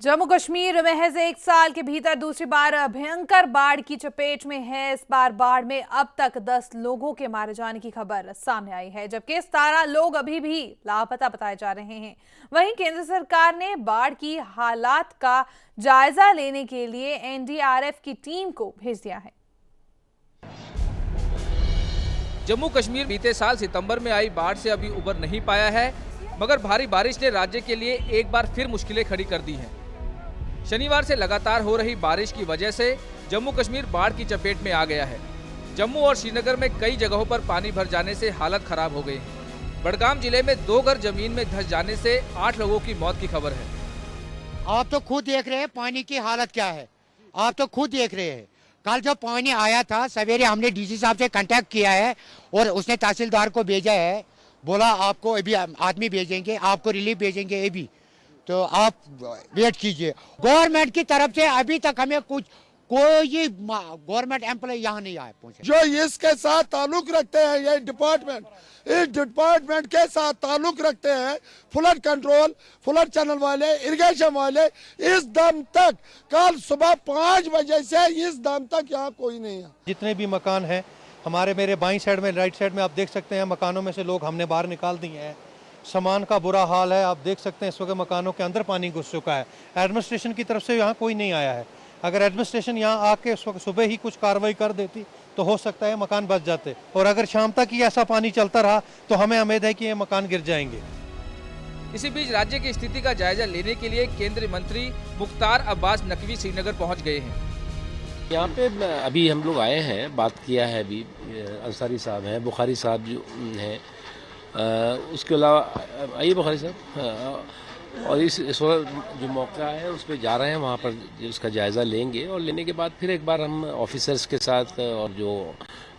जम्मू कश्मीर महज एक साल के भीतर दूसरी बार भयंकर बाढ़ की चपेट में है। इस बार बाढ़ में अब तक 10 लोगों के मारे जाने की खबर सामने आई है, जबकि 17 लोग अभी भी लापता बताए जा रहे हैं। वहीं केंद्र सरकार ने बाढ़ की हालात का जायजा लेने के लिए एनडीआरएफ की टीम को भेज दिया है। जम्मू कश्मीर बीते साल सितंबर में आई बाढ़ से अभी उबर नहीं पाया है, मगर भारी बारिश ने राज्य के लिए एक बार फिर मुश्किलें खड़ी कर दी हैं। शनिवार से लगातार हो रही बारिश की वजह से जम्मू कश्मीर बाढ़ की चपेट में आ गया है। जम्मू और श्रीनगर में कई जगहों पर पानी भर जाने से हालत खराब हो गई है। बडगाम जिले में 2 घर जमीन में धंस जाने से 8 लोगों की मौत की खबर है। आप तो खुद देख रहे हैं पानी की हालत क्या है, आप तो खुद देख रहे हैं। कल जब पानी आया था सवेरे हमने डीसी साहब से कांटेक्ट किया है और उसने तहसीलदार को भेजा है, बोला आपको अभी आदमी भेजेंगे, आपको रिलीफ भेजेंगे अभी, तो आप वेट कीजिए। गवर्नमेंट की तरफ से अभी तक हमें कोई गवर्नमेंट एम्प्लॉय यहाँ नहीं आया पहुंचे। जो इसके साथ ताल्लुक रखते हैं, ये डिपार्टमेंट इस डिपार्टमेंट के साथ ताल्लुक रखते हैं, फ्लड कंट्रोल, फ्लड चैनल वाले, इरिगेशन वाले, इस दम तक कल सुबह 5 बजे से इस दम तक यहाँ कोई नहीं है। जितने भी मकान हैं हमारे, मेरे बाईं साइड में, राइट साइड में आप देख सकते हैं, मकानों में से लोग हमने बाहर निकाल दिए हैं। सामान का बुरा हाल है, आप देख सकते हैं इस वक्त मकानों के अंदर पानी घुस चुका है। एडमिनिस्ट्रेशन की तरफ से यहाँ कोई नहीं आया है। अगर एडमिनिस्ट्रेशन यहाँ आके इस वक्त सुबह ही कुछ कार्रवाई कर देती तो हो सकता है मकान बच जाते, और अगर शाम तक ही ऐसा पानी चलता रहा तो हमें उम्मीद है कि ये मकान गिर जाएंगे। इसी बीच राज्य की स्थिति का जायजा लेने के लिए केंद्रीय मंत्री मुख्तार अब्बास नकवी श्रीनगर पहुंच गए हैं। यहाँ पे अभी हम लोग आए हैं, बात किया है, अभी अंसारी साहब हैं, बुखारी साहब जो हैं, उसके अलावा आइए बुखारी साहब, और इस वक्त जो मौका है उस पर जा रहे हैं, वहाँ पर उसका जायज़ा लेंगे और लेने के बाद फिर एक बार हम ऑफिसर्स के साथ और जो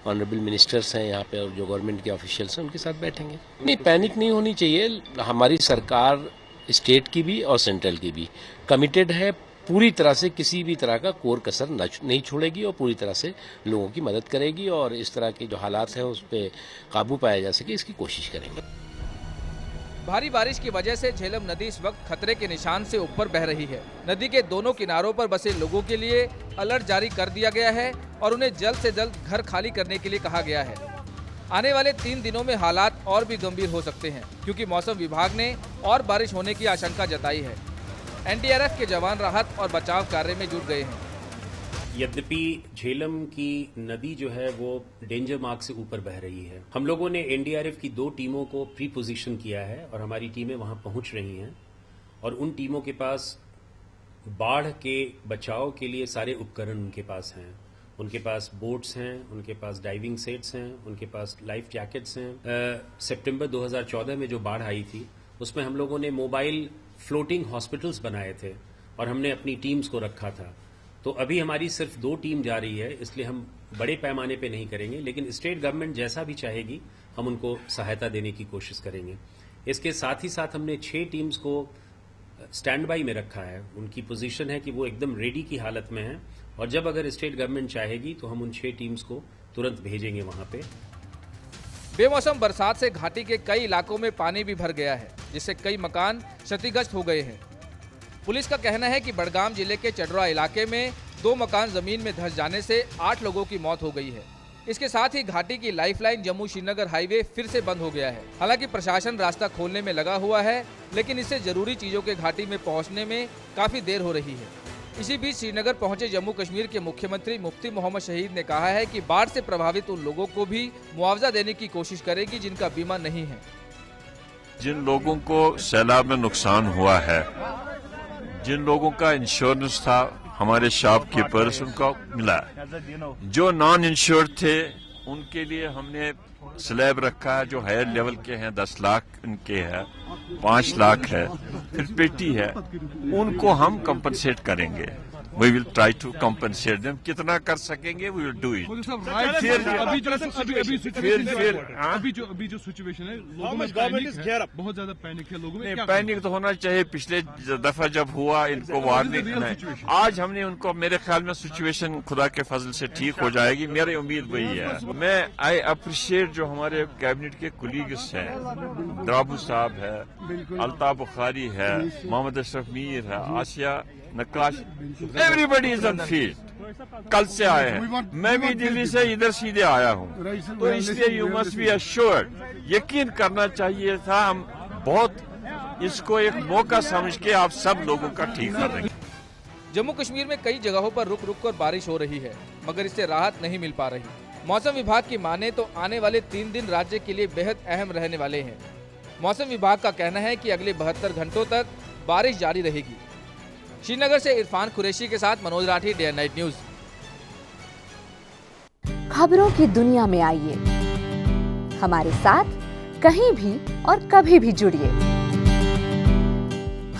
ऑनरेबल मिनिस्टर्स हैं यहाँ पे और जो गवर्नमेंट के ऑफिशियल्स हैं उनके साथ बैठेंगे। नहीं, पैनिक नहीं होनी चाहिए। हमारी सरकार स्टेट की भी और सेंट्रल की भी कमिटेड है, पूरी तरह से किसी भी तरह का कोर कसर नहीं छोड़ेगी और पूरी तरह से लोगों की मदद करेगी और इस तरह के जो हालात हैं उस पर काबू पाया जा सके इसकी कोशिश करेंगे। भारी बारिश की वजह से झेलम नदी इस वक्त खतरे के निशान से ऊपर बह रही है। नदी के दोनों किनारों पर बसे लोगों के लिए अलर्ट जारी कर दिया गया है और उन्हें जल्द से जल्द घर खाली करने के लिए कहा गया है। आने वाले 3 दिनों में हालात और भी गंभीर हो सकते हैं, क्योंकि मौसम विभाग ने और बारिश होने की आशंका जताई है। एनडीआरएफ के जवान राहत और बचाव कार्य में जुट गए हैं। यद्यपि झेलम की नदी जो है वो डेंजर मार्क से ऊपर बह रही है, हम लोगों ने एनडीआरएफ की 2 टीमों को प्री पोजीशन किया है और हमारी टीमें वहां पहुंच रही हैं और उन टीमों के पास बाढ़ के बचाव के लिए सारे उपकरण उनके पास हैं। उनके पास बोट्स हैं, उनके पास डाइविंग सेट्स हैं, उनके पास लाइफ जैकेट्स हैं। सितंबर 2014 में जो बाढ़ आई थी उसमें हम लोगों ने मोबाइल फ्लोटिंग हॉस्पिटल्स बनाए थे और हमने अपनी टीम्स को रखा था। तो अभी हमारी सिर्फ 2 टीम जा रही है, इसलिए हम बड़े पैमाने पे नहीं करेंगे, लेकिन स्टेट गवर्नमेंट जैसा भी चाहेगी हम उनको सहायता देने की कोशिश करेंगे। इसके साथ ही साथ हमने 6 टीम्स को स्टैंड बाई में रखा है। उनकी पोजीशन है कि वो एकदम रेडी की हालत में है और जब अगर स्टेट गवर्नमेंट चाहेगी तो हम उन 6 टीम्स को तुरंत भेजेंगे वहां पे। बेमौसम बरसात से घाटी के कई इलाकों में पानी भी भर गया है, जिससे कई मकान क्षतिग्रस्त हो गए हैं। पुलिस का कहना है कि बडगाम जिले के चडरा इलाके में 2 मकान जमीन में धंस जाने से 8 लोगों की मौत हो गई है। इसके साथ ही घाटी की लाइफलाइन जम्मू श्रीनगर हाईवे फिर से बंद हो गया है। हालांकि प्रशासन रास्ता खोलने में लगा हुआ है, लेकिन इससे जरूरी चीजों के घाटी में पहुंचने में काफी देर हो रही है। इसी बीच श्रीनगर पहुंचे जम्मू कश्मीर के मुख्यमंत्री मुफ्ती मोहम्मद शहीद ने कहा है कि बाढ़ से प्रभावित उन लोगों को भी मुआवजा देने की कोशिश करेगी जिनका बीमा नहीं है। जिन लोगों को सैलाब में नुकसान हुआ है, जिन लोगों का इंश्योरेंस था हमारे शॉपकीपर्स उनको मिला, जो नॉन इंश्योर्ड थे उनके लिए हमने स्लैब रखा है, जो हायर लेवल के हैं 10 लाख उनके है, 5 लाख है, फिर पेटी है, उनको हम कंपनसेट करेंगे। We will try to compensate them, कितना कर सकेंगे वी विल डू इट। अभी जो सिचुएशन है, लोगों में पैनिक है, बहुत ज्यादा पैनिक है लोगों में। पैनिक तो होना चाहिए, पिछले दफा जब हुआ इनको वार्निंग नहीं, आज हमने उनको, मेरे ख्याल में सिचुएशन खुदा के फजल से ठीक हो जाएगी, मेरी उम्मीद वही है। मैं आई अप्रिशिएट जो हमारे कैबिनेट के कुलीग्स हैं, द्राबू साहब है, अल्ताफ बुखारी है, मोहम्मद अशरफ मीर है, आसिया Nakkash, everybody is on field, कल से आए हैं। मैं भी दिल्ली से इधर सीधे आया हूँ, तो इसलिए यू मस्ट बी अश्योर्ड, यकीन करना चाहिए था, हम बहुत इसको एक मौका समझ के आप सब लोगों का ठीक कर देंगे। जम्मू कश्मीर में कई जगहों पर रुक रुक कर बारिश हो रही है, मगर इससे राहत नहीं मिल पा रही। मौसम विभाग की माने तो आने वाले 3 दिन राज्य के लिए बेहद अहम रहने वाले हैं। मौसम विभाग का कहना है कि अगले 72 घंटों तक बारिश जारी रहेगी। श्रीनगर से इरफान कुरैशी के साथ Manoj Rathi, day and night news. खबरों की दुनिया में आइए, हमारे साथ कहीं भी और कभी भी जुड़िए।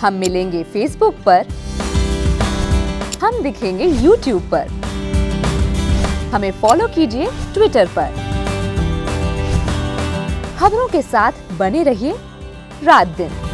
हम मिलेंगे फेसबुक पर, हम दिखेंगे यूट्यूब पर, हमें फॉलो कीजिए ट्विटर पर। खबरों के साथ बने रहिए रात दिन।